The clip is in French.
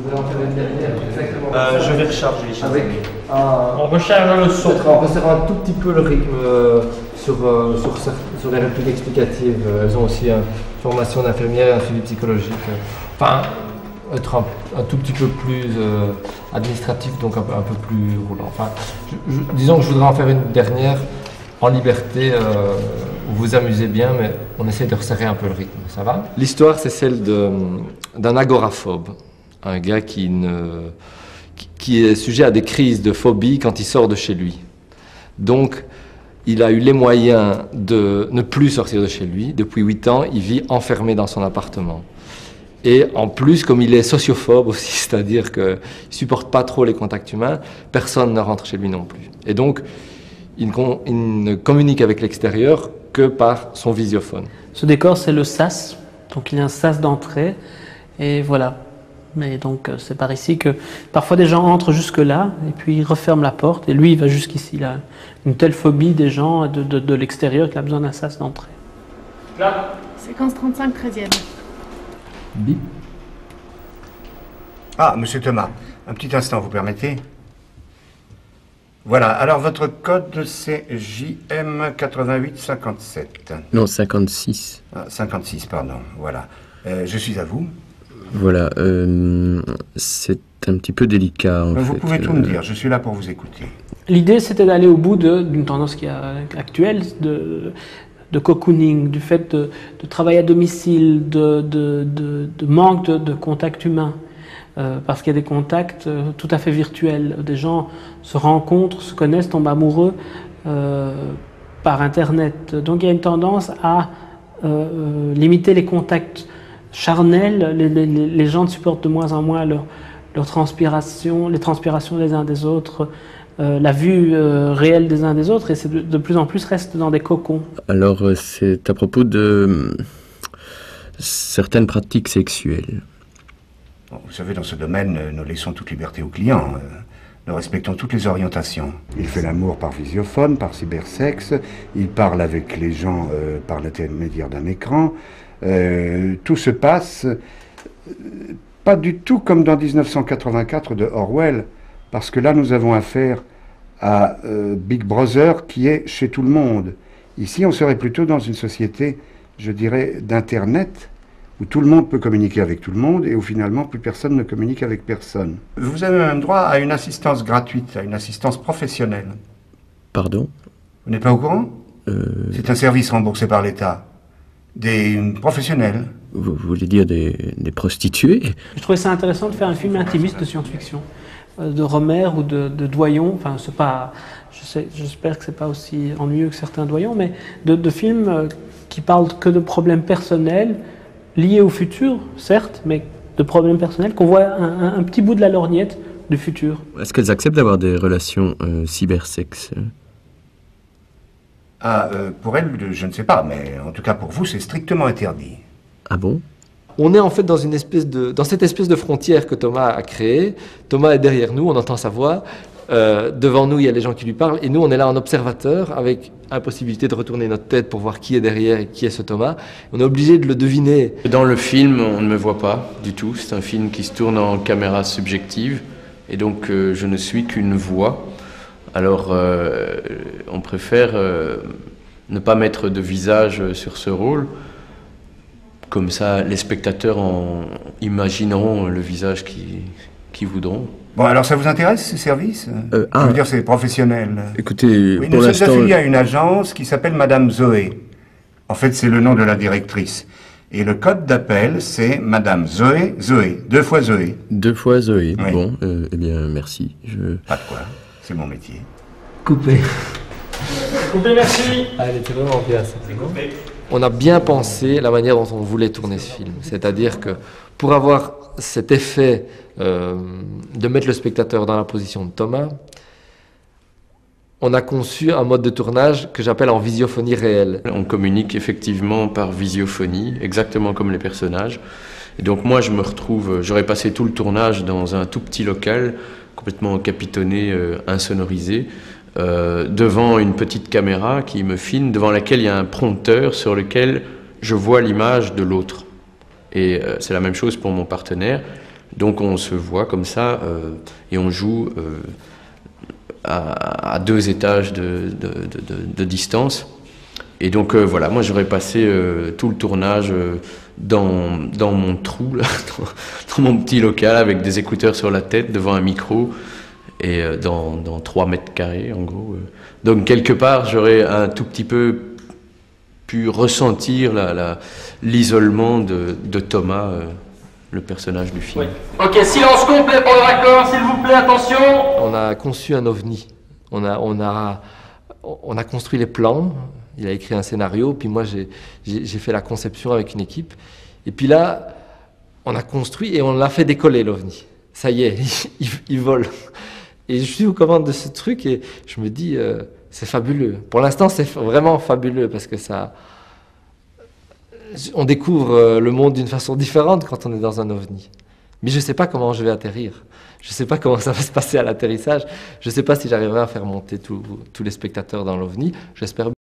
voudrais en faire une dernière, exactement. Je vais recharger. Avec on recharge le son. En resserrant un tout petit peu le rythme sur les répliques explicatives. Elles ont aussi une formation d'infirmière et un suivi psychologique. Enfin, être un tout petit peu plus administratif, donc un peu plus roulant. Enfin, disons que je voudrais en faire une dernière en liberté, où vous vous amusez bien, mais on essaie de resserrer un peu le rythme, ça va? L'histoire, c'est celle d'un agoraphobe, un gars qui est sujet à des crises de phobie quand il sort de chez lui. Donc, il a eu les moyens de ne plus sortir de chez lui. Depuis 8 ans, il vit enfermé dans son appartement. Et en plus, comme il est sociophobe aussi, c'est-à-dire qu'il ne supporte pas trop les contacts humains, personne ne rentre chez lui non plus. Et donc, il ne communique avec l'extérieur que par son visiophone. Ce décor, c'est le sas. Donc, il y a un sas d'entrée. Et voilà. Mais donc, c'est par ici que parfois des gens entrent jusque-là et puis ils referment la porte. Et lui, il va jusqu'ici. Il a une telle phobie des gens de l'extérieur qu'il a besoin d'un sas d'entrée. Là. Séquence 35, 13e. Bip. Ah, monsieur Thomas, un petit instant, vous permettez? Voilà, alors votre code c'est JM8857. Non, 56. Ah, 56, pardon, voilà. Je suis à vous. Voilà, c'est un petit peu délicat en fait. Vous pouvez tout me dire, je suis là pour vous écouter. L'idée, c'était d'aller au bout d'une tendance qui est actuelle, de cocooning, du fait de travail à domicile, de manque de contact humain. Parce qu'il y a des contacts tout à fait virtuels. Des gens se rencontrent, se connaissent, tombent amoureux par Internet. Donc il y a une tendance à limiter les contacts charnels. Les gens ne supportent de moins en moins leur transpiration, les transpirations des uns des autres, la vue réelle des uns des autres, et c'est de plus en plus restent dans des cocons. Alors c'est à propos de certaines pratiques sexuelles. Bon, vous savez, dans ce domaine, nous laissons toute liberté aux clients. Nous respectons toutes les orientations. Il fait l'amour par visiophone, par cybersexe. Il parle avec les gens par l'intermédiaire d'un écran. Tout se passe pas du tout comme dans 1984 de Orwell, parce que là, nous avons affaire à Big Brother qui est chez tout le monde. Ici, on serait plutôt dans une société, je dirais, d'Internet, où tout le monde peut communiquer avec tout le monde et où finalement plus personne ne communique avec personne. Vous avez même droit à une assistance gratuite, à une assistance professionnelle. Pardon? Vous n'êtes pas au courant? C'est un service remboursé par l'État. Des professionnels. Vous voulez dire des prostituées? Je trouvais ça intéressant de faire un film intimiste de science-fiction, de Romer ou de Doyon. Enfin, c'est pas, j'espère que c'est pas aussi ennuyeux que certains Doyons, mais de films qui parlent que de problèmes personnels, liés au futur, certes, mais de problèmes personnels, qu'on voit un petit bout de la lorgnette du futur. Est-ce qu'elles acceptent d'avoir des relations cybersexes? Pour elles, je ne sais pas, mais en tout cas pour vous, c'est strictement interdit. Ah bon? On est en fait dans cette espèce de frontière que Thomas a créée. Thomas est derrière nous, on entend sa voix. Devant nous, il y a les gens qui lui parlent, et nous, on est là en observateur, avec impossibilité de retourner notre tête pour voir qui est derrière et qui est ce Thomas. On est obligé de le deviner. Dans le film, on ne me voit pas du tout. C'est un film qui se tourne en caméra subjective, et donc je ne suis qu'une voix. Alors, on préfère ne pas mettre de visage sur ce rôle. Comme ça, les spectateurs imagineront le visage qu'ils voudront. Bon, alors ça vous intéresse, ces services? Je veux dire, c'est professionnel. Écoutez, oui, pour nous l'instant... sommes affiliés à une agence qui s'appelle Madame Zoé. En fait, c'est le nom de la directrice. Et le code d'appel, c'est Madame Zoé, Zoé. 2 fois Zoé. 2 fois Zoé. Oui. Bon, eh bien, merci. Pas de quoi, c'est mon métier. Coupé. Coupé, merci. Ah, elle était vraiment bien, ça. C'est coupé. On a bien pensé la manière dont on voulait tourner ce film. C'est-à-dire que pour avoir cet effet de mettre le spectateur dans la position de Thomas, on a conçu un mode de tournage que j'appelle en visiophonie réelle. On communique effectivement par visiophonie, exactement comme les personnages. Et donc moi, je me retrouve, j'aurais passé tout le tournage dans un tout petit local, complètement capitonné, insonorisé, devant une petite caméra qui me filme, devant laquelle il y a un prompteur sur lequel je vois l'image de l'autre. Et c'est la même chose pour mon partenaire. Donc on se voit comme ça et on joue à 2 étages de distance. Et donc voilà, moi j'aurais passé tout le tournage dans mon trou, là, dans mon petit local avec des écouteurs sur la tête devant un micro et dans 3 mètres carrés en gros. Donc quelque part j'aurais un tout petit peu pu ressentir l'isolement de Thomas, le personnage du film. Oui. Ok, silence complet pour le raccord, s'il vous plaît, attention. On a conçu un ovni. On a construit les plans. Il a écrit un scénario, puis moi j'ai fait la conception avec une équipe. Et puis là, on a construit et on l'a fait décoller l'OVNI. Ça y est, il vole. Et je suis aux commandes de ce truc et je me dis, c'est fabuleux. Pour l'instant, c'est vraiment fabuleux parce que on découvre le monde d'une façon différente quand on est dans un OVNI. Mais je ne sais pas comment je vais atterrir. Je ne sais pas comment ça va se passer à l'atterrissage. Je ne sais pas si j'arriverai à faire monter tous les spectateurs dans l'OVNI. J'espère